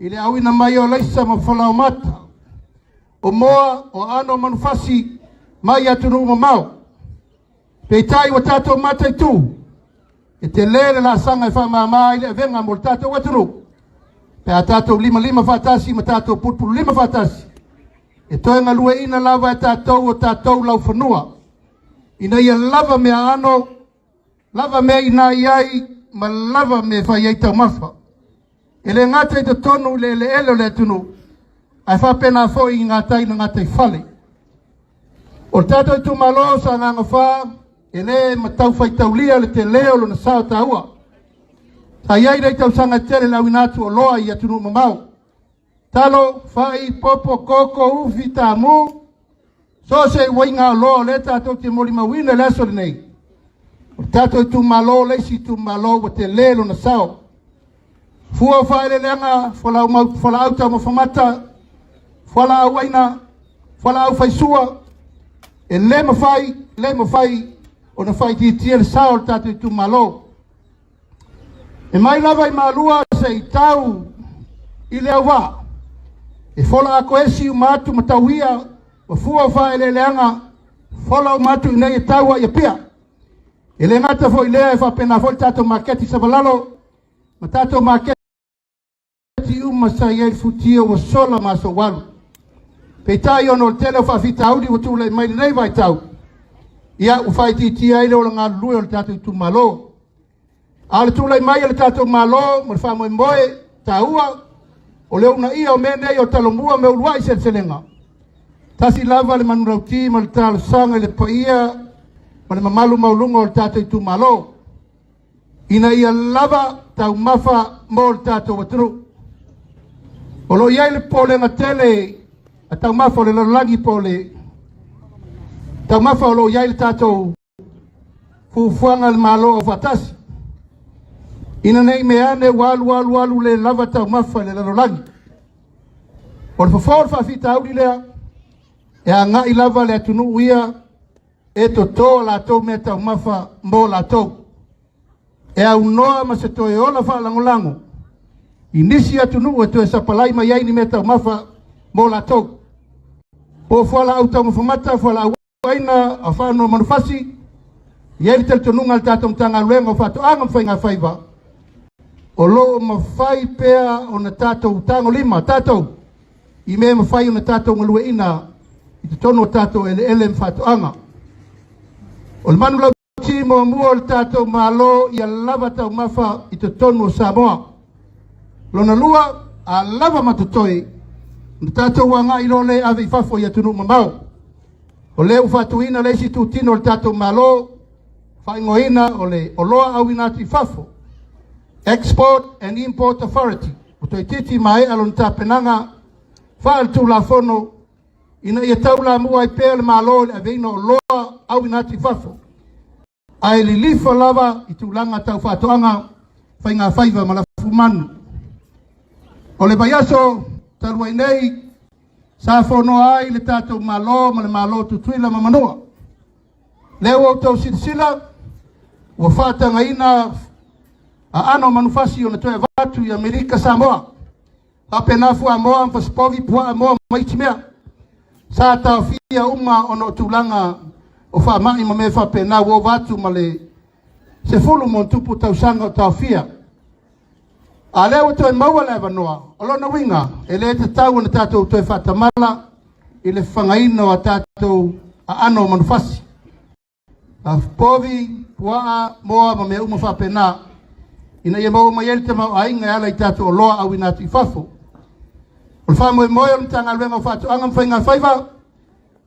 ile awina mai o laisa ma whalao mata. O moa o ano manufasi mai atunu mamau. Peitai wa tato mata i tu. E te lele la sanga e whamama ile e venga mo tato watunu. Pe a tato lima whatasi ma tato putpulu lima whatasi. E toi ngā lua ina lava e tatou o tatou lau whanua. Ina ia lava mea ano, lava mea ina iai, ma lava me whai ei tau mawha. E le ngata i te tonu le ele le tunu, ai whapena fo i ngā tai na ngata i whale. O tatou i tu malo sa nganga wha, e le matau whai tau lia le te leo lo na sao taua. Sa iai rei tau sanga tere lau inatu o loa i atunu mamau. Talo, whai, popo, koko, ufi, tamu. So se wainga lo le tatou te moli mawina le aso nei. O tatou tu malo, leisi tu malo, wa te lelo na sao. Fua whai le lenga, whala au tau mawhamata, whala au waina, whala au whaisua. E le mawhai, o na whai tia le sao le tatou tu malo. E mai lava i malua se i tau i le awa. E fola ako esi umatu matauia wa fua wha ele leanga fola umatu i nei e taua i pia. E le ngata fo i lea e whapena fo i tato maketi sa valalo ma tato maketi umasa i ei futia wa sola maso walu. Pei tai ono o tele o whawhita audi wa tūle mai nei vai tau. Ia u whaiti tia ele o ngā lue o tato i tu malo. Ale tūle mai ele tato malo ma wha moe moe taua. O leo na ia o mene o Talomua me uluai selenga. Tasi lava le manurauti ma le Tausaga le paia ma le mamalu maulunga o le tato i tu malo. Ina ia lava tau mafa mo le tato waturu. O lo iai le pole ngatele a tau mafa o le lalagi pole. Tau mafa o lo iai le tato fufuanga le malo o fatasi. Ina nei meane walu le lava tau mafa le lalolagi. O le fafor whawhita auri lea, e a ngai lava le atunu uia, e to tō la tau me tau mafa mo la tau. E a unoa ma se toe ola wha langolango. I nisi atunu e to e sapalai ma iaini me tau mafa mo la tau. O whala au tau mawhamata, whala au aina a whano manufasi, ieri tel tonunga le tatou mtanga luenga o whato anga mwhainga whaiva. O lo mawhai pea o na tatou tango lima, tatou. I me mawhai o na tatou ngalue ina, i te tono o tatou ele mwhato anga. O le manu lau ti mo mua o le tatou malo i a lava tau mafa i te tono o Samoa. Lo na lua a lava matutoi, na tatou wanga i lole ave i fafo i atunu mamau. O leu whatu ina leisi tu tino o le tatou malo, whaingoina o le oloa au inatu i fafo. Export and Import Authority. O toi titi mai alon tapenanga whaal tu la fono ina ia tau la mua i pēr le malo le aveino loa au inati fafo. Ai li lifa lava i tu langa tau whatoanga whainga whaiva ma la fumanu. O le baiaso tarua nei sa fono ai le tatou malo ma le malo tutuila ma manua. Leo au tau silasila ua whatanga ina a ano manufasi o na toe vatu i Amerika Samoa. Hape nafu a moa mpasipovi pua a moa maitimea. Sa taofia uma o no tulanga o wha mai ma me whape na wo vatu ma le se fulu mon tupu Tausaga o taofia. A leo toe maua leva noa. O lona winga e le te tau na tatou toe whatamala i le whangaina o tatou a ano manufasi. A povi pua moa ma me uma whape na ina ia mau mai ele te mau ainga ala i tatou o loa au inatu i fafo. O le whamoe moe o mtanga luenga o whatu anga mwhainga whaiva.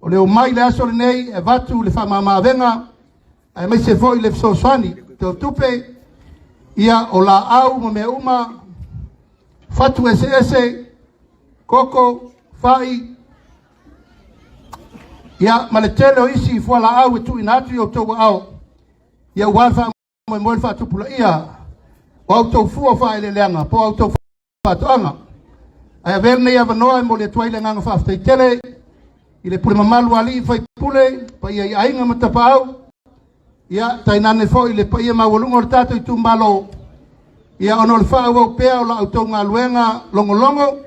O leo mai le aso le nei e vatu le whamama venga. Ai mai se foi le fso swani. Te o tupe ia o la au ma mea uma. Fatu ese koko whai. Ia ma le tele o isi fua la au e tu inatu i o tau au. Ia uan whamoe moe le whatu pula ia. O au tau fua whae le leanga, po au tau whatoanga. Ai a verne ia vanoa mo le tuai le nganga whaftai tele, i le pule mamalu ali whai pule, pa ia i ainga matapa au, ia tainane fo i le pa ia mawalunga o le tato i tu malo, Ia ono le wha au pea o la autou ngā luenga longo.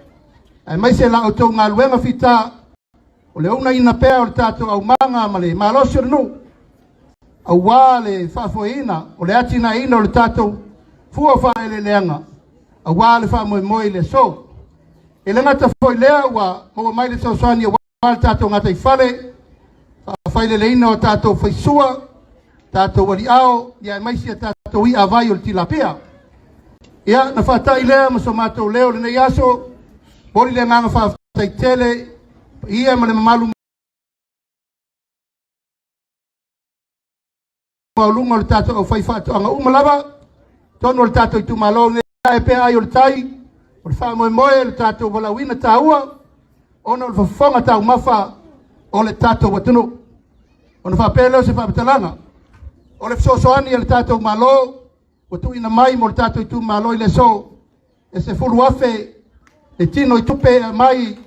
Ai mai se la autou ngā luenga fita. O le una ina pea o le tātou au manga ma le malosio nu. Au wā le whaafoina o le atina ina o le tātou fua wha ele leanga. Au wā le wha moe le so. E le ngata foi lea ua maua mai le sausani a wā le tātou ngata i whale. Whaile le ina o tātou whaisua. Tātou wali ao. Ia mai si a tātou i avai o le tilapia. Ia na whaatai lea ma so mātou leo le nei aso. Bori le nganga whaatai tele. Ia ma le mamalu maulunga o le tātou au whaifatu anga umalava. Tono le tātou i tumalo ne e pea ai o le tai. O le wha moe le tātou wala wina tāua. Ona o le whafonga tāu mafa o le tātou watunu. O le whapeleo se whapatalanga. O le wsosoani e le tātou malo. O tu ina mai mo le tātou i tumalo i le so. E se fulu afe le tino i tupe mai.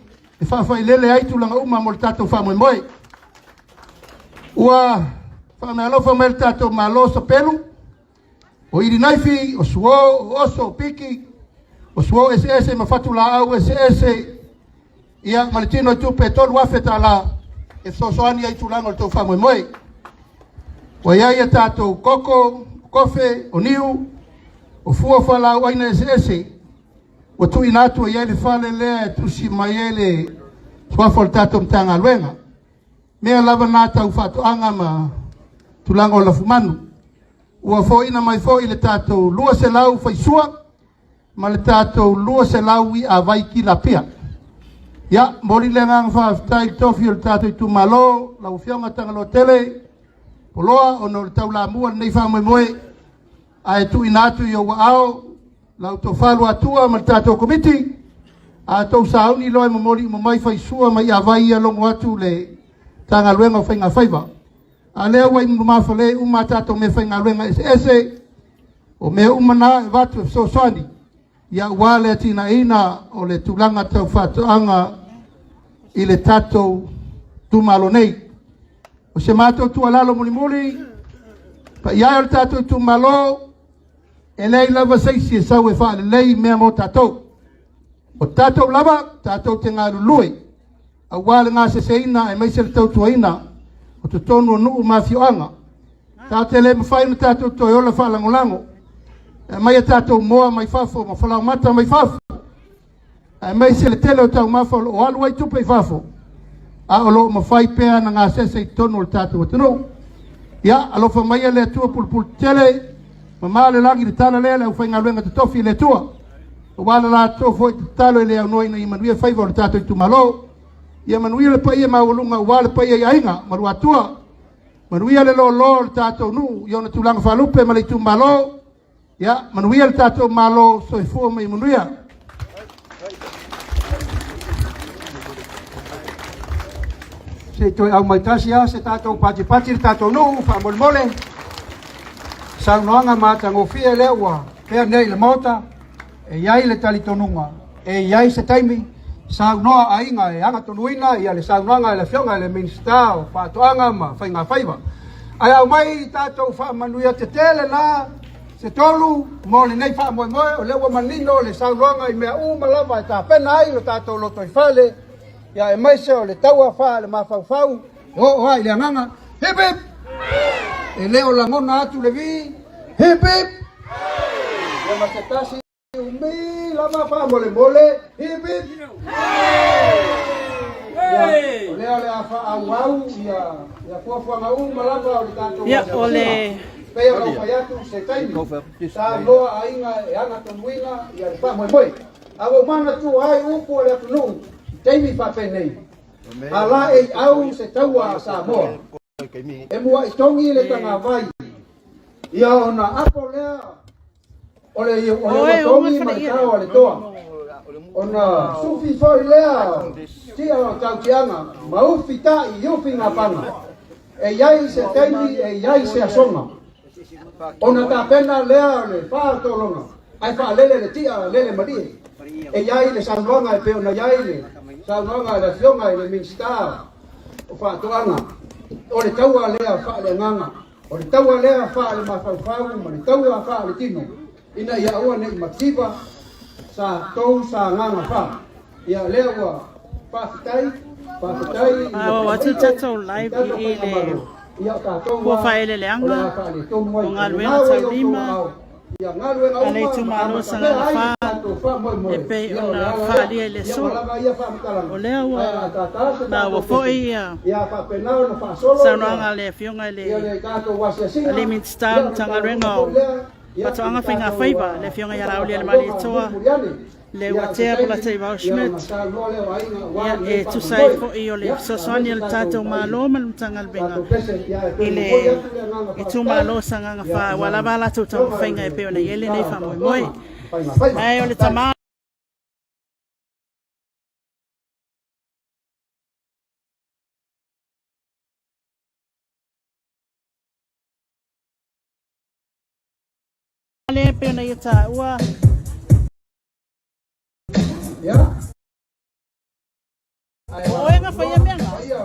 E whawhai lele aitu langa uma mo le tātou whamoe. Ua whamea alofa mai le tātou malo sa pelu. O iri naifi, o suo, o oso, o piki. O suo ese ma fatu la au ese. Ia ma le tino i tupe tolu afe ta la. E sosoani aitu langa le tau whamoe. Wa ia ia tātou koko, kofe, o niu. O fua whala au aina ese. O tu inatu ia le whale lea tusi mai ele swafo le tātou mtanga luenga. Mea lava nā tau whātu anga ma tulanga o la fumanu. Ua fo ina mai fo i le tātou lua se lau whaisua. Ma le tātou lua se lau i a vai ki la pia. Ia, mori le ngang whaafitai tofi o le tātou i tu malo. Lau fionga tanga lo tele. Poloa ono le tau la mua nei wha moe. A e tu inatu i o wa ao. Lau to whalu atua ma le tātou komiti. A Tausaga loe mamori mo mai whaisua mai a vai a longo atu le tanga luenga o whainga whaiva. A lea wai mumawhale uma tātou me whainga luenga ese. O me umana e watu e fsosani. Ia wale atina ina o le tulanga tau whatuanga i le tātou tumalo nei. O se mātou tualalo muli. Pa ia o le tātou tumalo. E lei lava seisi e sau e whaale lei mea mo tātou. O tātou lava, tātou te ngā rului. A wale ngā seseina e maise le tautuaina. O te tonu o nuu mawhioanga. Tā te le mawhaina tātou toi ola whalangolango. E mai a tātou moa mai whafo, ma whalau mata mai whafo. E maise le tele o tau mawha o aluai tupe whafo. A o lo mawhai pēa na ngā sese i tonu o tātou atano. Ia, alofa mai a le atua pulpul tele. Mama le lagi le tala lele au whainga luenga te tofi le tua. O wala la tofo i te talo le au noina i manuia whaiva o le tātou i tumalo. Ia manuia le paia maulunga o wale paia i ainga marua tua. Manuia le lo le tātou nu i ona tulanga whalupe ma le tumalo. Ia manuia le tātou malo so i fua mai manuia. Se toi au mai tasia se tātou pati le tātou nu wha mole. Saunoanga matangofia lewa, pea nei le mota, e iai le talitonunga, e iai se taimi, saunoa ainga e anga tonuina, ia le saunoanga e le fionga e le minsta o whātoanga ma whainga whaiva. Ai au mai tātou whaamanuia te tele nā, se tolu, mo le nei whaamoe moe, o lewa manino, le saunoanga i mea umalava e tā pena ai lo tātou loto i whale, ia e maise o le taua wha, le mawhauwhau, o ai le anganga, hip hip! E leo la ngona atu le vi, hip hip! Le masetasi umi lama wha mole, hip hip! O leo le a wha au au, ia fuafuanga malava o le tātou. Ia ole. Pea lau whai atu se taimi. Sa loa ainga e anga tonuina, ia le wha moe. Awa mana tu ai upu o le atu nuu, taimi wha penei. Ala e au se taua a Samoa. E mua i tongi le tanga vai. Ia ona apo lea. Ole tongi ma le tau ale toa. Ona sufi foi lea. Tia o tau tianga. Ma ufi ta i ufi ngā panga. E iai se teimi e iai se asonga. Ona ta pena lea le wha tolonga. Ai wha lele le tia lele marie. E iai le sanwanga e pe ona iai le. Sanwanga e le fionga e le minsta. O wha toanga. O le taua lea wha le nganga. O le taua lea wha le mawhauwhau, ma le taua wha le tino. ina ia ua nei matiba sa Tausaga fa ia lea ua Faafiafiaga watu tato live ile kwa faile leanga ngalwena taulima ale tumalo sanga fa epe ona fa dia le so olea na wa foi sana ngale fionga le min stam tanga renga pato anga finga faiba le fionga ya rauli le mali toa le watea pula te va schmidt ya e tu sai fo io le sosani el tato malo mal tangal benga ile e tu malo sanga fa wala bala tu tong finga e pe ona yele nei fa moi ai ole tama le pe ona yata wa ya oenga faya menga ya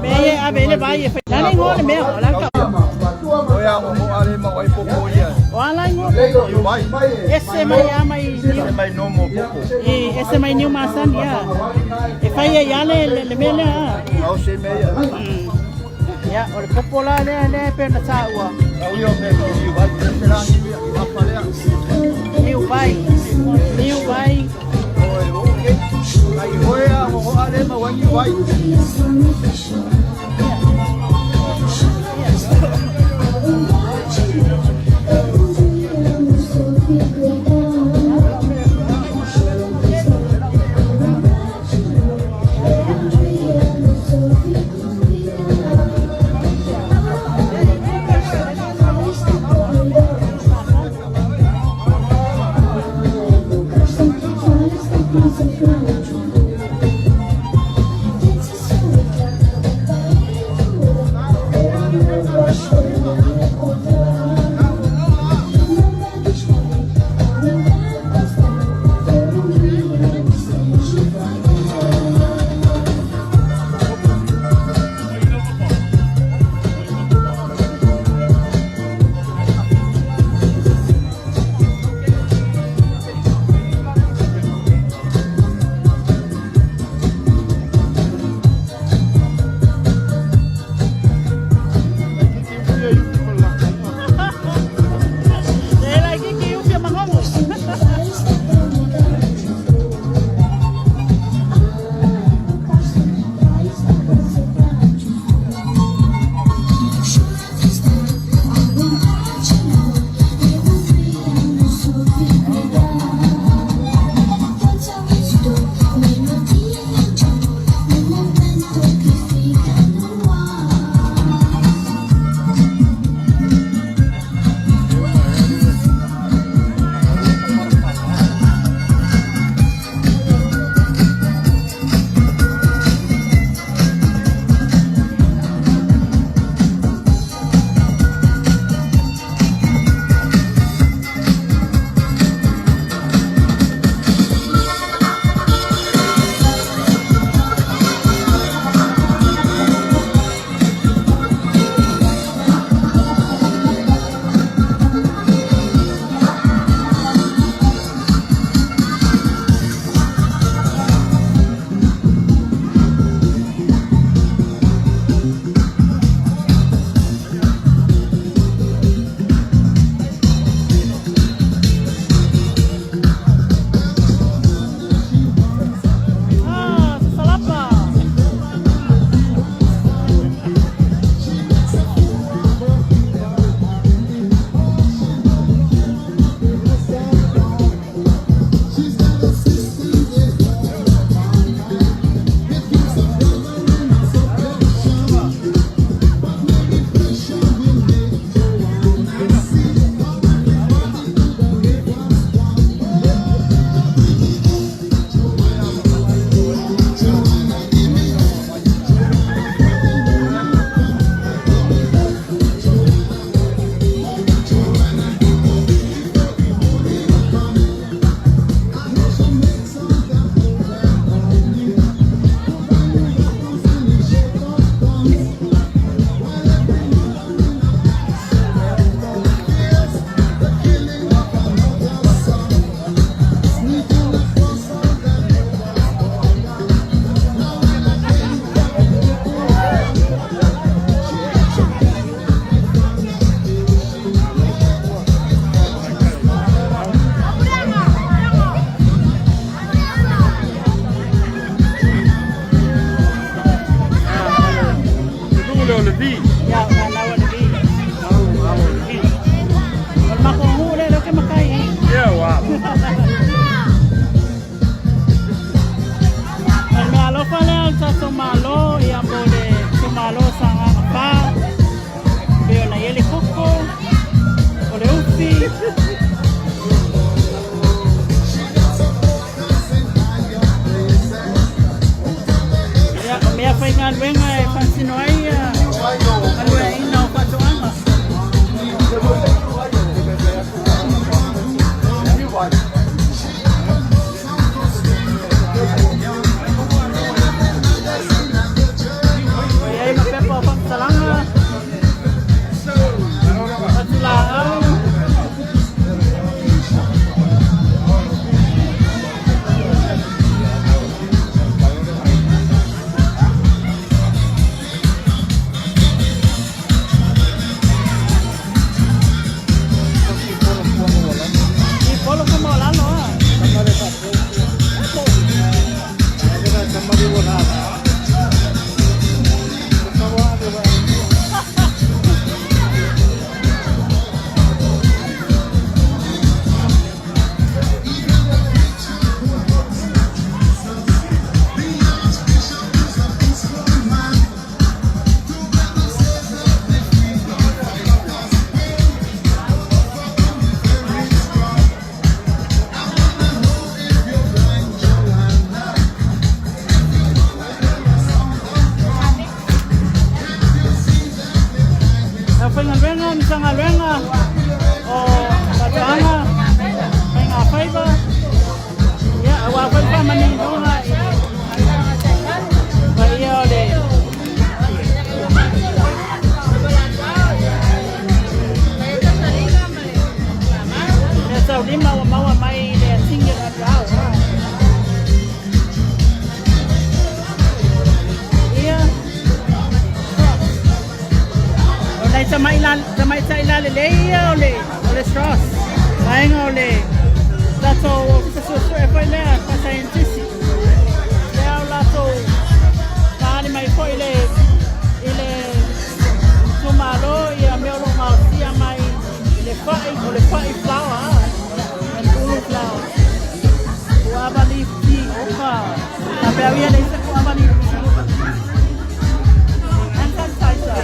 meye abele baye fa nani ngone me lanka oya mo ale ma wai popo ya wala ngo ese mai amai mai no mo popo ese mai new masan ya e faya yale le mele au se meya ya ole popo la le pe na tawa yo me vai será New bike. Aí foi a alema wangi white. luenga e whansino ai alue ina o patoanga. Ia ima pepa o whakatalanga. Patula au. Luenga o patoanga venga faiba ya wa faiba mani dona vai ole essa lima o mau mai le singa rao ia Lai tamai la le ole straws. Mai ole. That's all. So e foi le pa scientist. Le ala to. Tani mai foi le tomalo e a meu lo sia mai le fai flower. And blue flower. O abali ti opa. A beria le se o abali. And sanitizer.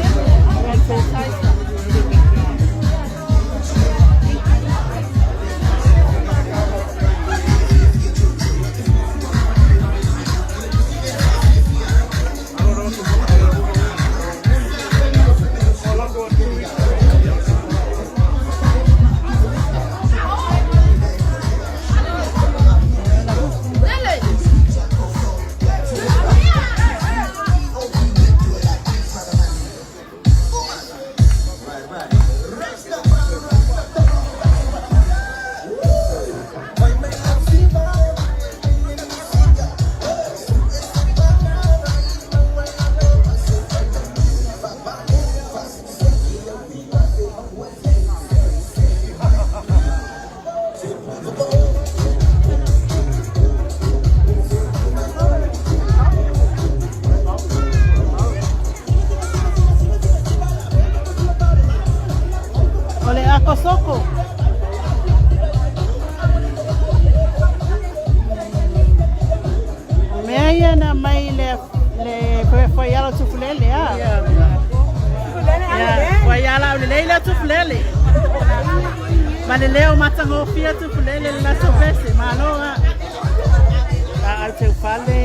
Maleleo matango fia tu fulele la sopese maloa la arte ufale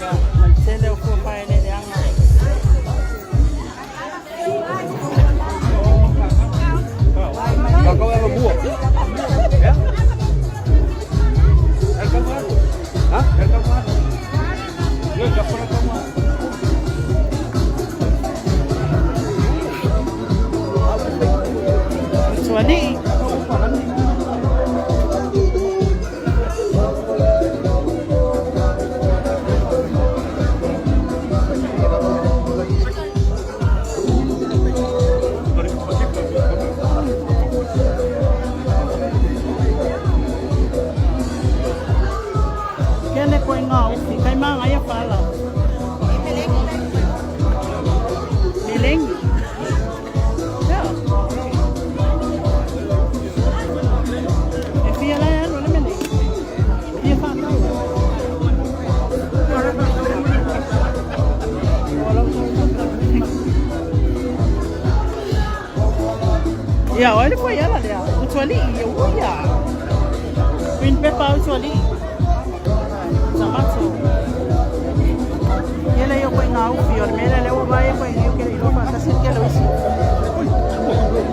ya altele uko paene de anga Kau apa buat? Ya? Elkan mana? Hah? Elkan mana? Ya, tak pernah kamu. Kecuali kene ko ngau kai mang aya pala Meleng ya Fia la ya no le mene Fia fa no Ya olha foi ela ali o tuali ya Green pepper o tuali Tomato Ele ngau fi o le mele le o vai ko i ke le lo fa ta sin ke lo isi